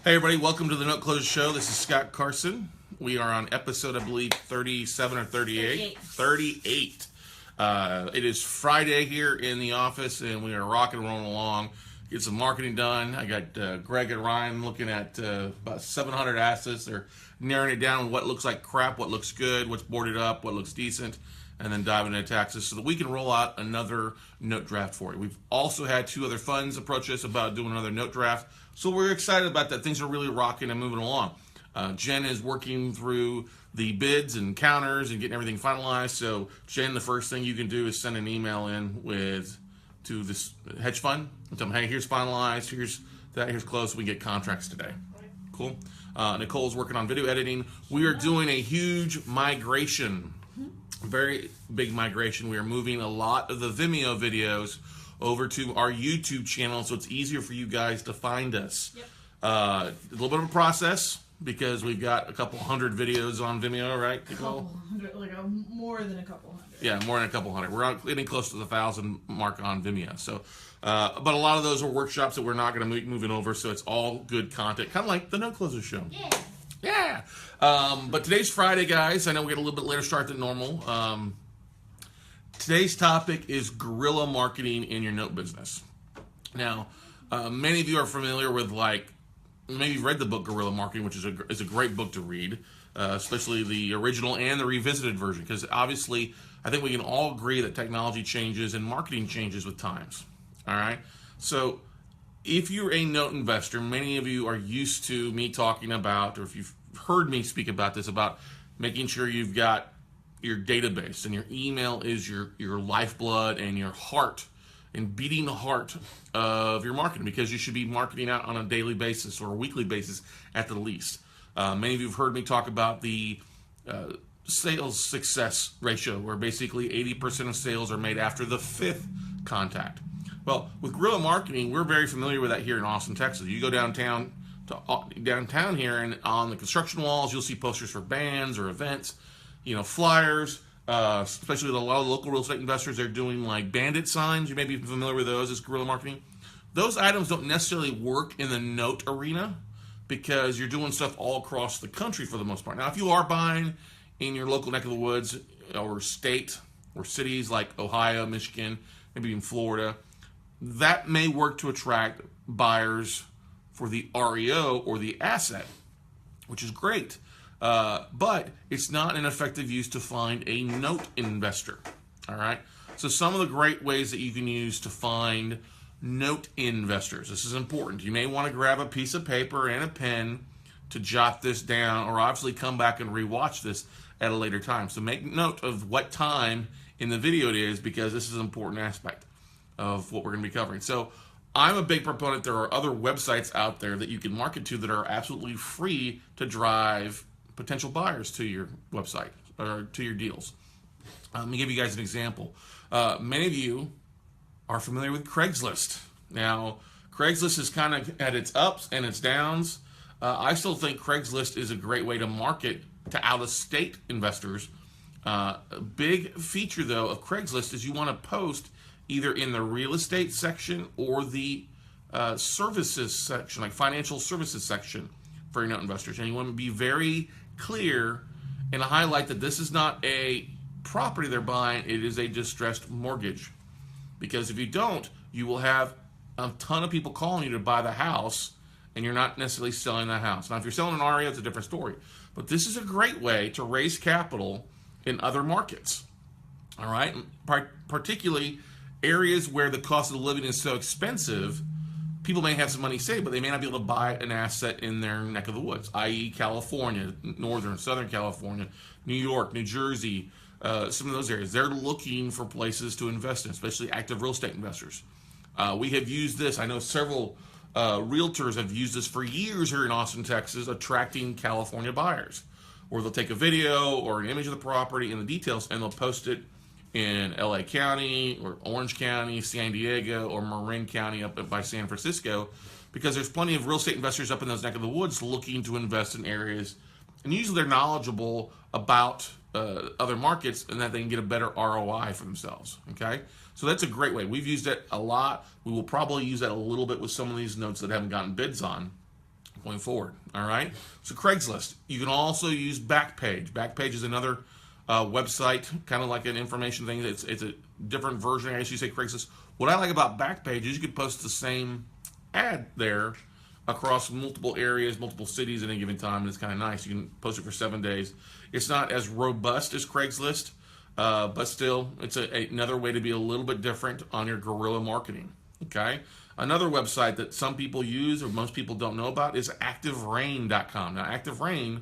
Hey everybody, welcome to the Note Close Show. This is Scott Carson. We are on episode, I believe, 37 or 38. 38. It is Friday here in the office, and we are rocking and rolling along. Get some marketing done. I got Greg and Ryan looking at about 700 assets. They're narrowing it down what looks like crap, what looks good, what's boarded up, what looks decent, and then diving into taxes so that we can roll out another note draft for you. We've also had two other funds approach us about doing another note draft, so we're excited about that. Things are really rocking and moving along. Jen is working through the bids and counters and getting everything finalized. So Jen, the first thing you can do is send an email in to this hedge fund and tell them, hey, here's finalized, here's close, we get contracts today. Cool. Nicole's working on video editing. We are doing a huge migration, very big migration. We are moving a lot of the Vimeo videos over to our YouTube channel, so it's easier for you guys to find us. Yep. A little bit of a process because we've got a couple hundred videos on Vimeo, right, Nicole? Couple hundred, more than a couple hundred. Yeah, more than a couple hundred. We're getting close to the 1,000 mark on Vimeo. So, but a lot of those are workshops that we're not going to be moving over, so it's all good content, kind of like the Note Closer Show. Yeah. Yeah. But today's Friday, guys. I know we get a little bit later start than normal. Today's topic is guerrilla marketing in your note business. Now, many of you are familiar with, maybe you've read the book Guerrilla Marketing, which is a great book to read, especially the original and the revisited version, because obviously I think we can all agree that technology changes and marketing changes with times. All right? So if you're a note investor, many of you are used to me talking about, or if you've heard me speak about this, about making sure you've got your database and your email is your lifeblood and your heart and beating the heart of your marketing, because you should be marketing out on a daily basis or a weekly basis at the least. Many of you have heard me talk about the sales success ratio, where basically 80% of sales are made after the 5th contact. Well, with guerrilla marketing, we're very familiar with that here in Austin, Texas. You go downtown here, and on the construction walls, you'll see posters for bands or events, flyers. Especially with a lot of local real estate investors, they're doing like bandit signs. You may be familiar with those as guerrilla marketing. Those items don't necessarily work in the note arena because you're doing stuff all across the country for the most part. Now, if you are buying in your local neck of the woods or state or cities like Ohio, Michigan, maybe even Florida, that may work to attract buyers for the REO or the asset, which is great. But it's not an effective use to find a note investor. All right. So some of the great ways that you can use to find note investors. This is important. You may want to grab a piece of paper and a pen to jot this down, or obviously come back and rewatch this at a later time. So make note of what time in the video it is, because this is an important aspect of what we're going to be covering. So I'm a big proponent. There are other websites out there that you can market to that are absolutely free to drive potential buyers to your website or to your deals. Let me give you guys an example. Many of you are familiar with Craigslist. Now, Craigslist is kind of at its ups and its downs. I still think Craigslist is a great way to market to out-of-state investors. A big feature, though, of Craigslist is you want to post either in the real estate section or the services section, like financial services section for your note investors. And you want to be very clear and highlight that this is not a property they're buying, it is a distressed mortgage. Because if you don't, you will have a ton of people calling you to buy the house, and you're not necessarily selling that house. Now, if you're selling an REO, it's a different story. But this is a great way to raise capital in other markets. All right? Particularly areas where the cost of living is so expensive, people may have some money saved, but they may not be able to buy an asset in their neck of the woods, i.e. California, Northern, Southern California, New York, New Jersey, some of those areas. They're looking for places to invest in, especially active real estate investors. We have used this. I know several realtors have used this for years here in Austin, Texas, attracting California buyers, where they'll take a video or an image of the property and the details, and they'll post it in LA County or Orange County, San Diego, or Marin County up by San Francisco, because there's plenty of real estate investors up in those neck of the woods looking to invest in areas, and usually they're knowledgeable about other markets and that they can get a better ROI for themselves. Okay, so that's a great way. We've used it a lot. We will probably use that a little bit with some of these notes that haven't gotten bids on, going forward. All right. So Craigslist. You can also use Backpage. Backpage is another website, kind of like an information thing. It's a different version, I guess you say, Craigslist. What I like about Backpage is you can post the same ad there across multiple areas, multiple cities at any given time, and it's kind of nice. You can post it for 7 days. It's not as robust as Craigslist, but still, it's another way to be a little bit different on your guerrilla marketing. Okay. Another website that some people use or most people don't know about is ActiveRain.com. Now, ActiveRain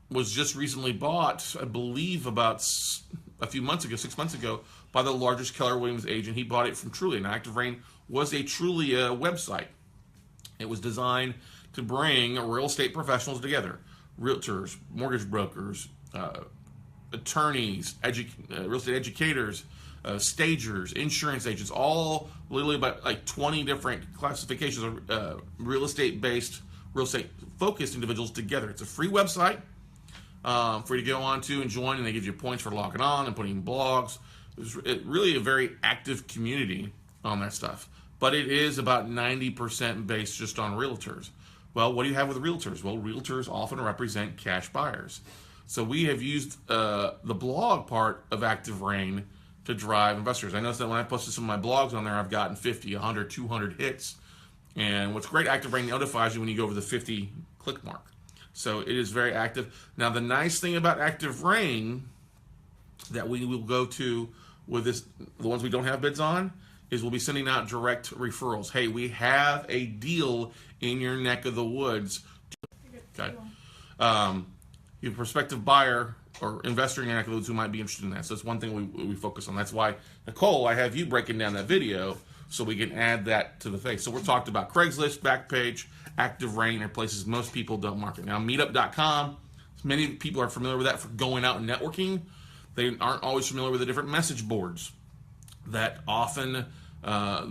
was just recently bought, I believe, about a few months ago, 6 months ago, by the largest Keller Williams agent. He bought it from Trulia. Now, ActiveRain was a Trulia website. It was designed to bring real estate professionals together: realtors, mortgage brokers, attorneys, real estate educators, stagers, insurance agents, all literally about like 20 different classifications of real estate focused individuals together. It's a free website for you to go on to and join, and they give you points for logging on and putting blogs. It's really a very active community on that stuff. But it is about 90% based just on realtors. Well, what do you have with realtors? Well, realtors often represent cash buyers. So we have used the blog part of ActiveRain to drive investors. I noticed that when I posted some of my blogs on there, I've gotten 50, 100, 200 hits. And what's great, ActiveRain notifies you when you go over the 50 click mark. So it is very active. Now, the nice thing about ActiveRain that we will go to with this, the ones we don't have bids on, is we'll be sending out direct referrals. Hey, we have a deal in your neck of the woods. Okay. You have a prospective buyer or investor in your neck of the woods who might be interested in that. So that's one thing we focus on. That's why, Nicole, I have you breaking down that video so we can add that to the face. So we're talked about Craigslist, Backpage, ActiveRain are places most people don't market. Now, meetup.com, many people are familiar with that for going out and networking. They aren't always familiar with the different message boards that often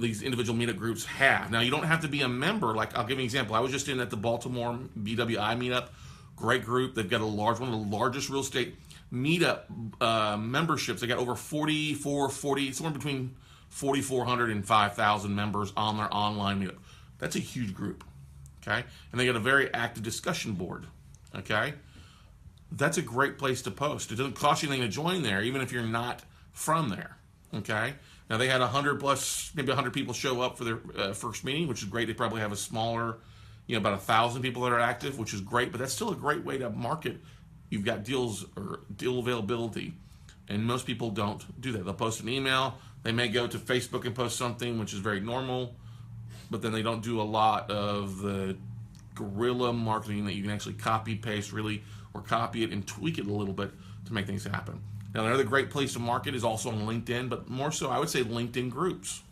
these individual meetup groups have. Now, you don't have to be a member. Like, I'll give you an example. I was just in at the Baltimore BWI meetup. Great group. They've got one of the largest real estate meetup memberships. They got over somewhere between 4,400 and 5,000 members on their online meetup. That's a huge group. Okay. And they got a very active discussion board. Okay. That's a great place to post. It doesn't cost you anything to join there, even if you're not from there. Okay. Now, they had 100 plus, maybe 100 people show up for their first meeting, which is great. They probably have a smaller, about 1,000 people that are active, which is great, but that's still a great way to market. You've got deals or deal availability, and most people don't do that. They'll post an email. They may go to Facebook and post something, which is very normal, but then they don't do a lot of the guerrilla marketing that you can actually copy, paste, really, or copy it and tweak it a little bit to make things happen. Now, another great place to market is also on LinkedIn, but more so, I would say LinkedIn groups.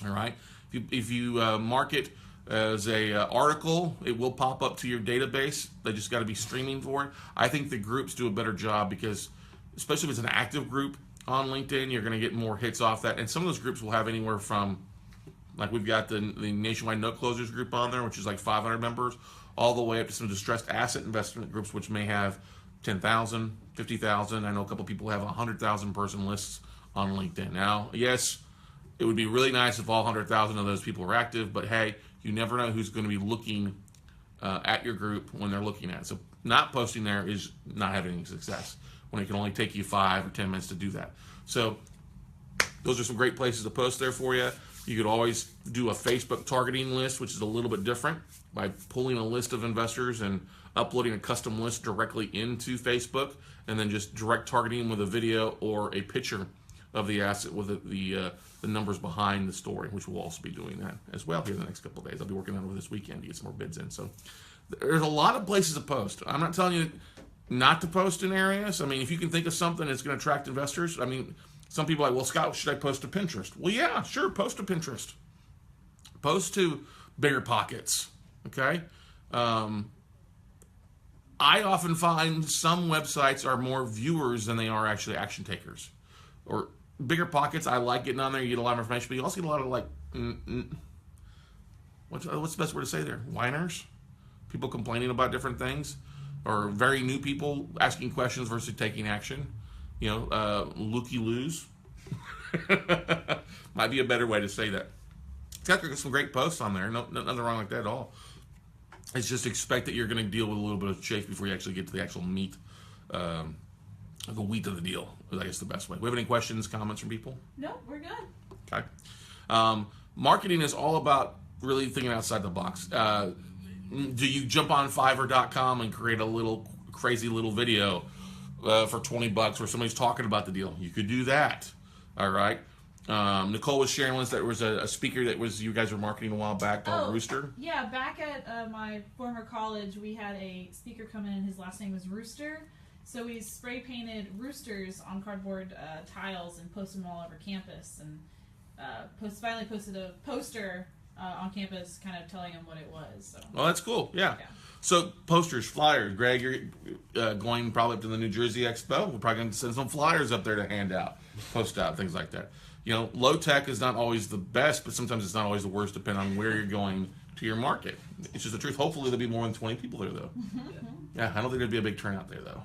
All right, if you market as a article, it will pop up to your database. They just got to be streaming for it. I think the groups do a better job because, especially if it's an active group on LinkedIn, you're going to get more hits off that. And some of those groups will have anywhere from, like we've got the Nationwide Note Closers group on there, which is like 500 members, all the way up to some distressed asset investment groups, which may have 10,000, 50,000. I know a couple people have 100,000 person lists on LinkedIn. Now, yes, it would be really nice if all 100,000 of those people were active, but hey, you never know who's going to be looking at your group when they're looking at it. So not posting there is not having any success when it can only take you 5 or 10 minutes to do that. So those are some great places to post there for you. You could always do a Facebook targeting list, which is a little bit different, by pulling a list of investors and uploading a custom list directly into Facebook, and then just direct targeting with a video or a picture of the asset with the numbers behind the story, which we'll also be doing that as well here in the next couple of days. I'll be working on it over this weekend to get some more bids in. So there's a lot of places to post. I'm not telling you not to post in areas. I mean, if you can think of something that's going to attract investors, I mean, some people are like, well, Scott, should I post to Pinterest? Well, yeah, sure, post to Pinterest. Post to Bigger Pockets, okay? I often find some websites are more viewers than they are actually action takers. Or Bigger Pockets, I like getting on there. You get a lot of information, but you also get a lot of like, what's the best word to say there? Whiners? People complaining about different things, or very new people asking questions versus taking action. Looky-loos. Might be a better way to say that. It's got some great posts on there. Nothing wrong with that at all. It's just expect that you're going to deal with a little bit of chase before you actually get to the actual meat, the wheat of the deal. I guess the best way. We have any questions, comments from people? No, we're good. Okay. Marketing is all about really thinking outside the box. Do you jump on Fiverr.com and create a little crazy little video for $20 where somebody's talking about the deal? You could do that. All right. Nicole was sharing once that there was a speaker that was you guys were marketing a while back called Rooster. Yeah, back at my former college, we had a speaker come in, and his last name was Rooster. So we spray painted roosters on cardboard tiles and posted them all over campus, and finally posted a poster on campus, kind of telling them what it was. So. Well, that's cool. Yeah. So posters, flyers. Greg, you're going probably up to the New Jersey Expo. We're probably going to send some flyers up there to hand out, post out, things like that. You know, low tech is not always the best, but sometimes it's not always the worst, depending on where you're going to your market. It's just the truth. Hopefully, there'll be more than 20 people there, though. Yeah, I don't think there'd be a big turnout there, though.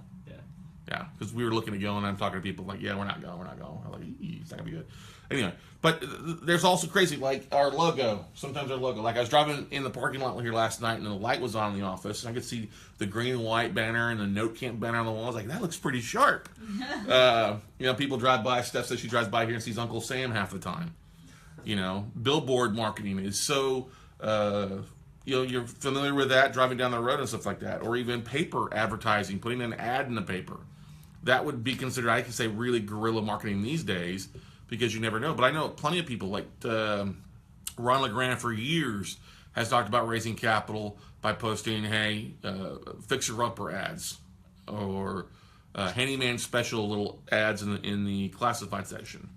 Yeah, because we were looking to go, and I'm talking to people like, yeah, we're not going. I'm like, it's not going to be good. Anyway, but there's also crazy, like our logo. Sometimes our logo. Like I was driving in the parking lot here last night, and the light was on in the office, and I could see the green and white banner and the Note Camp banner on the wall. I was like, that looks pretty sharp. You know, people drive by. Steph says she drives by here and sees Uncle Sam half the time. You know, billboard marketing is so... you know, you're familiar with that, driving down the road and stuff like that. Or even paper advertising, putting an ad in the paper. That would be considered, I can say, really guerrilla marketing these days, because you never know. But I know plenty of people, like Ron LeGrand for years has talked about raising capital by posting, hey, fixer-upper ads, or handyman special little ads in the classified section.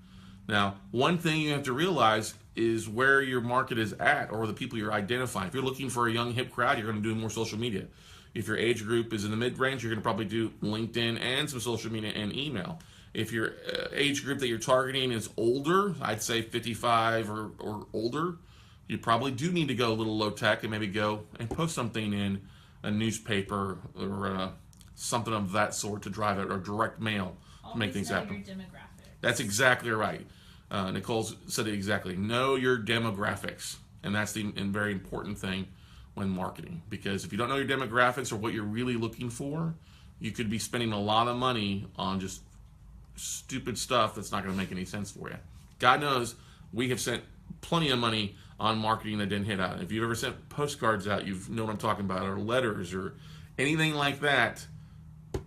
Now, one thing you have to realize is where your market is at, or the people you're identifying. If you're looking for a young, hip crowd, you're going to do more social media. If your age group is in the mid-range, you're going to probably do LinkedIn and some social media and email. If your age group that you're targeting is older, I'd say 55 or older, you probably do need to go a little low-tech and maybe go and post something in a newspaper or something of that sort to drive it, or direct mail to make things happen. Your demographic. That's exactly right. Nicole said it exactly. Know your demographics, and that's the very important thing when marketing. Because if you don't know your demographics or what you're really looking for, you could be spending a lot of money on just stupid stuff that's not going to make any sense for you. God knows we have sent plenty of money on marketing that didn't hit out. If you've ever sent postcards out, you know what I'm talking about, or letters or anything like that,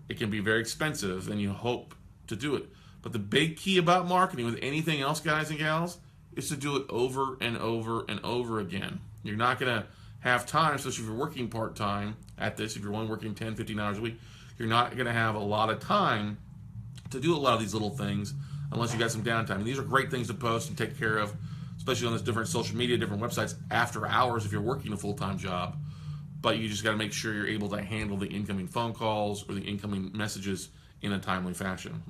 it can be very expensive, and you hope to do it. But the big key about marketing with anything else, guys and gals, is to do it over and over and over again. You're not going to have time, especially if you're working part-time at this, if you're only working 10, 15 hours a week, you're not going to have a lot of time to do a lot of these little things unless you got some downtime. And these are great things to post and take care of, especially on those different social media, different websites after hours if you're working a full-time job. But you just got to make sure you're able to handle the incoming phone calls or the incoming messages in a timely fashion.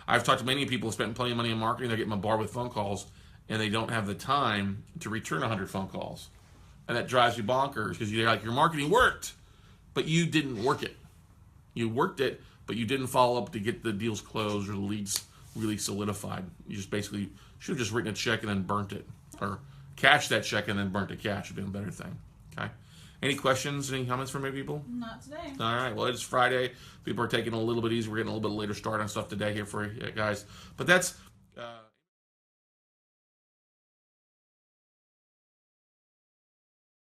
I've talked to many people who spent plenty of money in marketing. They're getting bombarded with phone calls, and they don't have the time to return 100 phone calls. And that drives you bonkers, because you're like, your marketing worked, but you didn't work it. You worked it, but you didn't follow up to get the deals closed or the leads really solidified. You just basically should have just written a check and then burnt it, or cashed that check and then burnt the cash would be a better thing. Okay. Any questions, any comments from any people? Not today. All right. Well, it's Friday. People are taking it a little bit easier. We're getting a little bit later start on stuff today here for you guys. But that's...